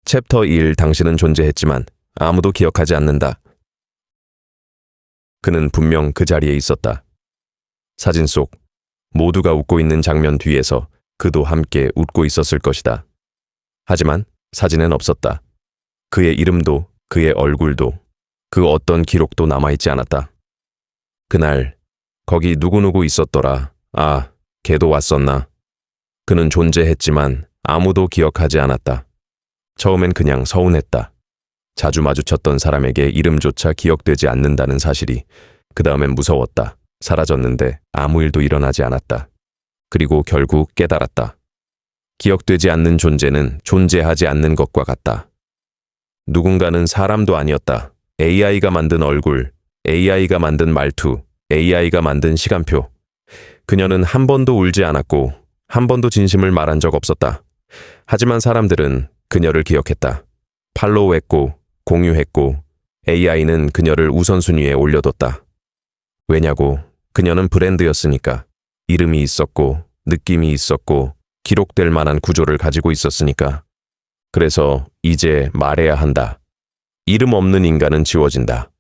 챕터 1. 당신은 존재했지만 아무도 기억하지 않는다. 그는 분명 그 자리에 있었다. 사진 속 모두가 웃고 있는 장면 뒤에서 그도 함께 웃고 있었을 것이다. 하지만 사진엔 없었다. 그의 이름도 그의 얼굴도 그 어떤 기록도 남아있지 않았다. 그날 거기 누구누구 있었더라. 아, 걔도 왔었나. 그는 존재했지만 아무도 기억하지 않았다. 처음엔 그냥 서운했다. 자주 마주쳤던 사람에게 이름조차 기억되지 않는다는 사실이. 그 다음엔 무서웠다. 사라졌는데 아무 일도 일어나지 않았다. 그리고 결국 깨달았다. 기억되지 않는 존재는 존재하지 않는 것과 같다. 누군가는 사람도 아니었다. AI가 만든 얼굴, AI가 만든 말투, AI가 만든 시간표. 그녀는 한 번도 울지 않았고 한 번도 진심을 말한 적 없었다. 하지만 사람들은 그녀를 기억했다. 팔로우했고 공유했고 AI는 그녀를 우선순위에 올려뒀다. 왜냐고? 그녀는 브랜드였으니까. 이름이 있었고 느낌이 있었고 기록될 만한 구조를 가지고 있었으니까. 그래서 이제 말해야 한다. 이름 없는 인간은 지워진다.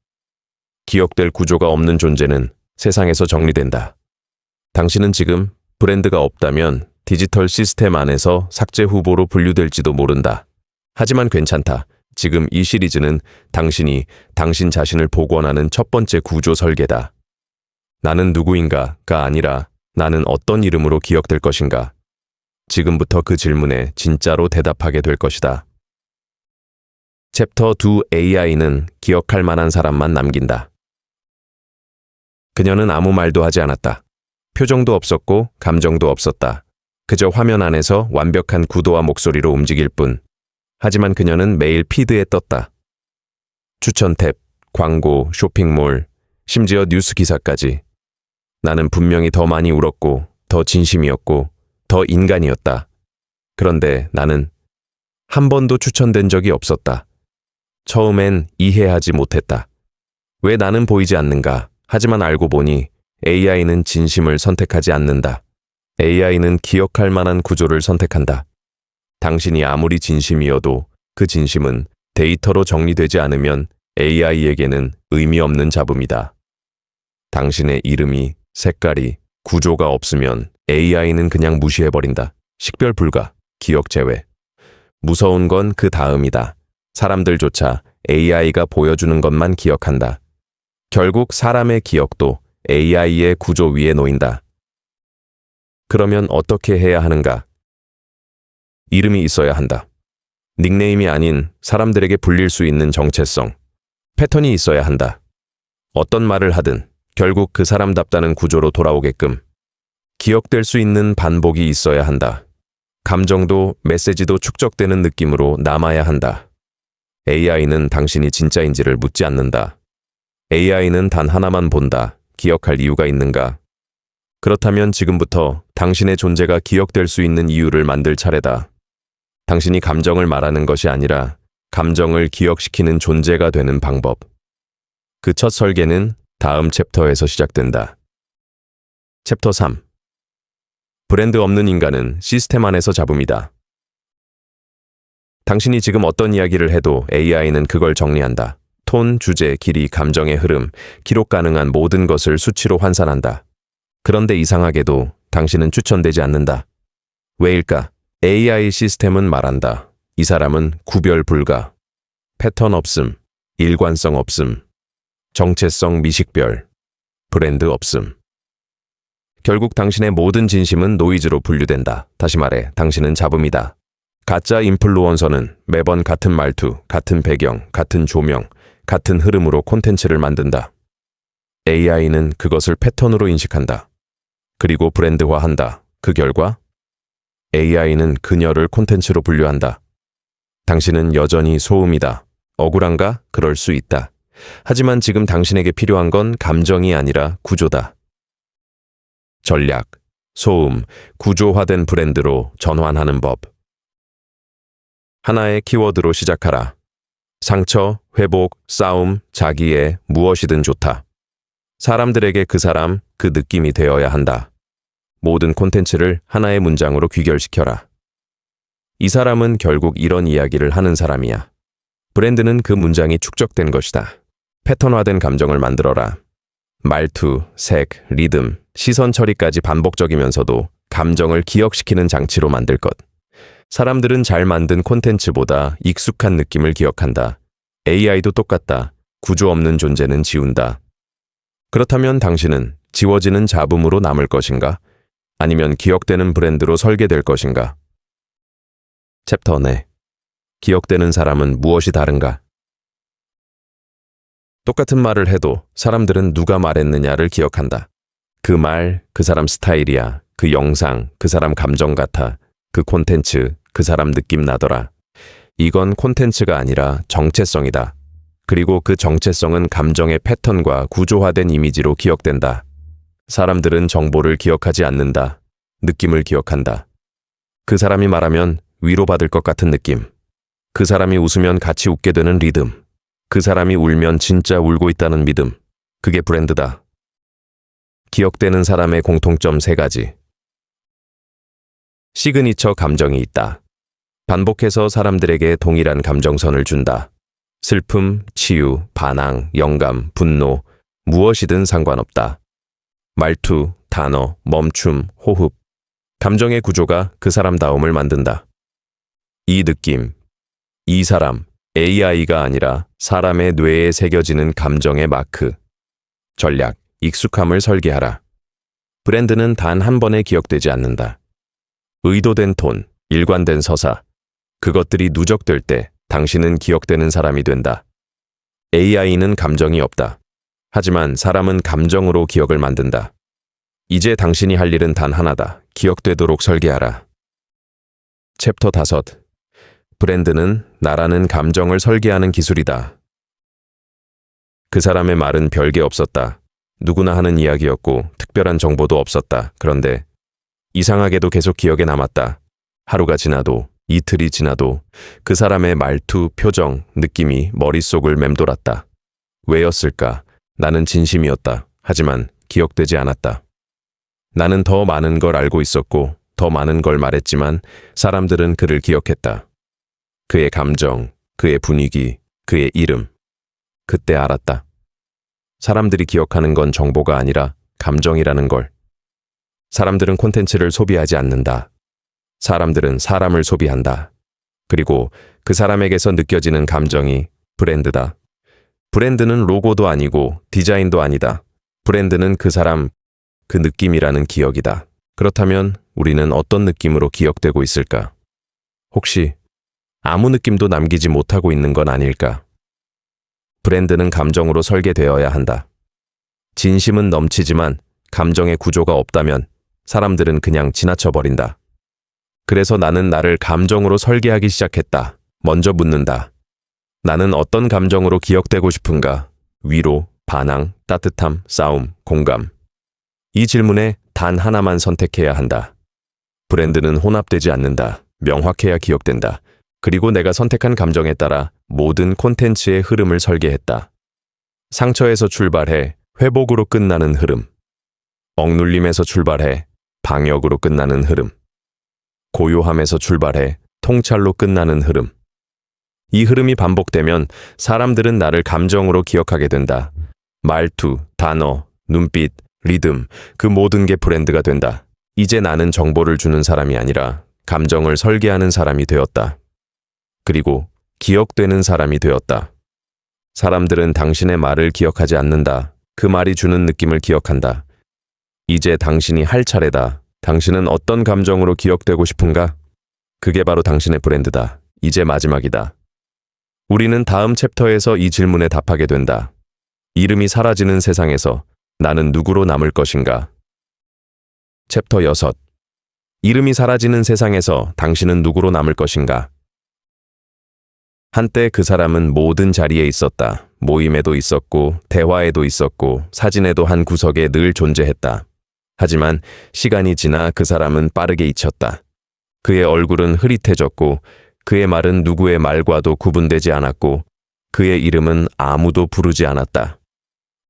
기억될 구조가 없는 존재는 세상에서 정리된다. 당신은 지금 브랜드가 없다면 디지털 시스템 안에서 삭제 후보로 분류될지도 모른다. 하지만 괜찮다. 지금 이 시리즈는 당신이 당신 자신을 복원하는 첫 번째 구조 설계다. 나는 누구인가가 아니라 나는 어떤 이름으로 기억될 것인가. 지금부터 그 질문에 진짜로 대답하게 될 것이다. 챕터 2. AI는 기억할 만한 사람만 남긴다. 그녀는 아무 말도 하지 않았다. 표정도 없었고 감정도 없었다. 그저 화면 안에서 완벽한 구도와 목소리로 움직일 뿐. 하지만 그녀는 매일 피드에 떴다. 추천 탭, 광고, 쇼핑몰, 심지어 뉴스 기사까지. 나는 분명히 더 많이 울었고, 더 진심이었고, 더 인간이었다. 그런데 나는 한 번도 추천된 적이 없었다. 처음엔 이해하지 못했다. 왜 나는 보이지 않는가? 하지만 알고 보니 AI는 진심을 선택하지 않는다. AI는 기억할 만한 구조를 선택한다. 당신이 아무리 진심이어도 그 진심은 데이터로 정리되지 않으면 AI에게는 의미 없는 잡음이다. 당신의 이름이, 색깔이, 구조가 없으면 AI는 그냥 무시해버린다. 식별 불가, 기억 제외. 무서운 건 그 다음이다. 사람들조차 AI가 보여주는 것만 기억한다. 결국 사람의 기억도 AI의 구조 위에 놓인다. 그러면 어떻게 해야 하는가? 이름이 있어야 한다. 닉네임이 아닌 사람들에게 불릴 수 있는 정체성. 패턴이 있어야 한다. 어떤 말을 하든 결국 그 사람답다는 구조로 돌아오게끔. 기억될 수 있는 반복이 있어야 한다. 감정도 메시지도 축적되는 느낌으로 남아야 한다. AI는 당신이 진짜인지를 묻지 않는다. AI는 단 하나만 본다. 기억할 이유가 있는가? 그렇다면 지금부터 당신의 존재가 기억될 수 있는 이유를 만들 차례다. 당신이 감정을 말하는 것이 아니라 감정을 기억시키는 존재가 되는 방법. 그 첫 설계는 다음 챕터에서 시작된다. 챕터 3. 브랜드 없는 인간은 시스템 안에서 잡음이다. 당신이 지금 어떤 이야기를 해도 AI는 그걸 정리한다. 톤, 주제, 길이, 감정의 흐름, 기록 가능한 모든 것을 수치로 환산한다. 그런데 이상하게도 당신은 추천되지 않는다. 왜일까? AI 시스템은 말한다. 이 사람은 구별 불가. 패턴 없음, 일관성 없음, 정체성 미식별, 브랜드 없음. 결국 당신의 모든 진심은 노이즈로 분류된다. 다시 말해, 당신은 잡음이다. 가짜 인플루언서는 매번 같은 말투, 같은 배경, 같은 조명, 같은 흐름으로 콘텐츠를 만든다. AI는 그것을 패턴으로 인식한다. 그리고 브랜드화한다. 그 결과 AI는 그녀를 콘텐츠로 분류한다. 당신은 여전히 소음이다. 억울한가? 그럴 수 있다. 하지만 지금 당신에게 필요한 건 감정이 아니라 구조다. 전략, 소음, 구조화된 브랜드로 전환하는 법. 하나의 키워드로 시작하라. 상처, 회복, 싸움, 자기애, 무엇이든 좋다. 사람들에게 그 사람, 그 느낌이 되어야 한다. 모든 콘텐츠를 하나의 문장으로 귀결시켜라. 이 사람은 결국 이런 이야기를 하는 사람이야. 브랜드는 그 문장이 축적된 것이다. 패턴화된 감정을 만들어라. 말투, 색, 리듬, 시선 처리까지 반복적이면서도 감정을 기억시키는 장치로 만들 것. 사람들은 잘 만든 콘텐츠보다 익숙한 느낌을 기억한다. AI도 똑같다. 구조 없는 존재는 지운다. 그렇다면 당신은 지워지는 잡음으로 남을 것인가? 아니면 기억되는 브랜드로 설계될 것인가? 챕터 내. 기억되는 사람은 무엇이 다른가? 똑같은 말을 해도 사람들은 누가 말했느냐를 기억한다. 그 말, 그 사람 스타일이야. 그 영상, 그 사람 감정 같아. 그 콘텐츠, 그 사람 느낌 나더라. 이건 콘텐츠가 아니라 정체성이다. 그리고 그 정체성은 감정의 패턴과 구조화된 이미지로 기억된다. 사람들은 정보를 기억하지 않는다. 느낌을 기억한다. 그 사람이 말하면 위로받을 것 같은 느낌. 그 사람이 웃으면 같이 웃게 되는 리듬. 그 사람이 울면 진짜 울고 있다는 믿음. 그게 브랜드다. 기억되는 사람의 공통점 3가지. 시그니처 감정이 있다. 반복해서 사람들에게 동일한 감정선을 준다. 슬픔, 치유, 반항, 영감, 분노, 무엇이든 상관없다. 말투, 단어, 멈춤, 호흡. 감정의 구조가 그 사람다움을 만든다. 이 느낌, 이 사람, AI가 아니라 사람의 뇌에 새겨지는 감정의 마크. 전략, 익숙함을 설계하라. 브랜드는 단 한 번에 기억되지 않는다. 의도된 톤, 일관된 서사. 그것들이 누적될 때 당신은 기억되는 사람이 된다. AI는 감정이 없다. 하지만 사람은 감정으로 기억을 만든다. 이제 당신이 할 일은 단 하나다. 기억되도록 설계하라. 챕터 5. 브랜드는 나라는 감정을 설계하는 기술이다. 그 사람의 말은 별게 없었다. 누구나 하는 이야기였고 특별한 정보도 없었다. 그런데 이상하게도 계속 기억에 남았다. 하루가 지나도, 이틀이 지나도 그 사람의 말투, 표정, 느낌이 머릿속을 맴돌았다. 왜였을까? 나는 진심이었다. 하지만 기억되지 않았다. 나는 더 많은 걸 알고 있었고 더 많은 걸 말했지만 사람들은 그를 기억했다. 그의 감정, 그의 분위기, 그의 이름. 그때 알았다. 사람들이 기억하는 건 정보가 아니라 감정이라는 걸. 사람들은 콘텐츠를 소비하지 않는다. 사람들은 사람을 소비한다. 그리고 그 사람에게서 느껴지는 감정이 브랜드다. 브랜드는 로고도 아니고 디자인도 아니다. 브랜드는 그 사람, 그 느낌이라는 기억이다. 그렇다면 우리는 어떤 느낌으로 기억되고 있을까? 혹시 아무 느낌도 남기지 못하고 있는 건 아닐까? 브랜드는 감정으로 설계되어야 한다. 진심은 넘치지만 감정의 구조가 없다면 사람들은 그냥 지나쳐버린다. 그래서 나는 나를 감정으로 설계하기 시작했다. 먼저 묻는다. 나는 어떤 감정으로 기억되고 싶은가? 위로, 반항, 따뜻함, 싸움, 공감. 이 질문에 단 하나만 선택해야 한다. 브랜드는 혼합되지 않는다. 명확해야 기억된다. 그리고 내가 선택한 감정에 따라 모든 콘텐츠의 흐름을 설계했다. 상처에서 출발해 회복으로 끝나는 흐름. 억눌림에서 출발해 방역으로 끝나는 흐름. 고요함에서 출발해 통찰로 끝나는 흐름. 이 흐름이 반복되면 사람들은 나를 감정으로 기억하게 된다. 말투, 단어, 눈빛, 리듬, 그 모든 게 브랜드가 된다. 이제 나는 정보를 주는 사람이 아니라 감정을 설계하는 사람이 되었다. 그리고 기억되는 사람이 되었다. 사람들은 당신의 말을 기억하지 않는다. 그 말이 주는 느낌을 기억한다. 이제 당신이 할 차례다. 당신은 어떤 감정으로 기억되고 싶은가? 그게 바로 당신의 브랜드다. 이제 마지막이다. 우리는 다음 챕터에서 이 질문에 답하게 된다. 이름이 사라지는 세상에서 나는 누구로 남을 것인가? 챕터 6. 이름이 사라지는 세상에서 당신은 누구로 남을 것인가? 한때 그 사람은 모든 자리에 있었다. 모임에도 있었고, 대화에도 있었고, 사진에도 한 구석에 늘 존재했다. 하지만 시간이 지나 그 사람은 빠르게 잊혔다. 그의 얼굴은 흐릿해졌고, 그의 말은 누구의 말과도 구분되지 않았고, 그의 이름은 아무도 부르지 않았다.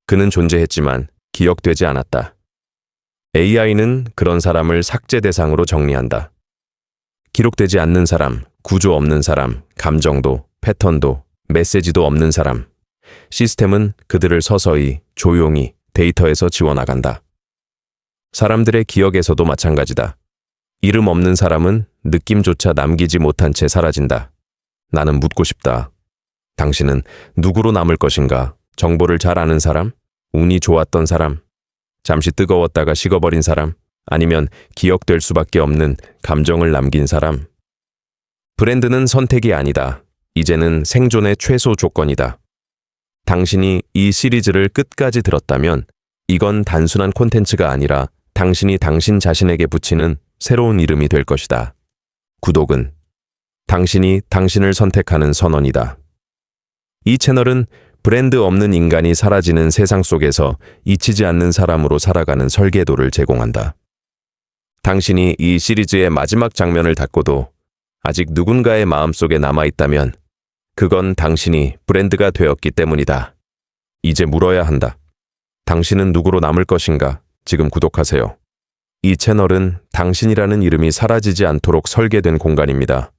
그는 존재했지만 기억되지 않았다. AI는 그런 사람을 삭제 대상으로 정리한다. 기록되지 않는 사람, 구조 없는 사람, 감정도, 패턴도, 메시지도 없는 사람. 시스템은 그들을 서서히, 조용히 데이터에서 지워나간다. 사람들의 기억에서도 마찬가지다. 이름 없는 사람은 느낌조차 남기지 못한 채 사라진다. 나는 묻고 싶다. 당신은 누구로 남을 것인가? 정보를 잘 아는 사람? 운이 좋았던 사람? 잠시 뜨거웠다가 식어버린 사람? 아니면 기억될 수밖에 없는 감정을 남긴 사람? 브랜드는 선택이 아니다. 이제는 생존의 최소 조건이다. 당신이 이 시리즈를 끝까지 들었다면 이건 단순한 콘텐츠가 아니라 당신이 당신 자신에게 붙이는 새로운 이름이 될 것이다. 구독은 당신이 당신을 선택하는 선언이다. 이 채널은 브랜드 없는 인간이 사라지는 세상 속에서 잊히지 않는 사람으로 살아가는 설계도를 제공한다. 당신이 이 시리즈의 마지막 장면을 닫고도 아직 누군가의 마음속에 남아있다면 그건 당신이 브랜드가 되었기 때문이다. 이제 물어야 한다. 당신은 누구로 남을 것인가? 지금 구독하세요. 이 채널은 당신이라는 이름이 사라지지 않도록 설계된 공간입니다.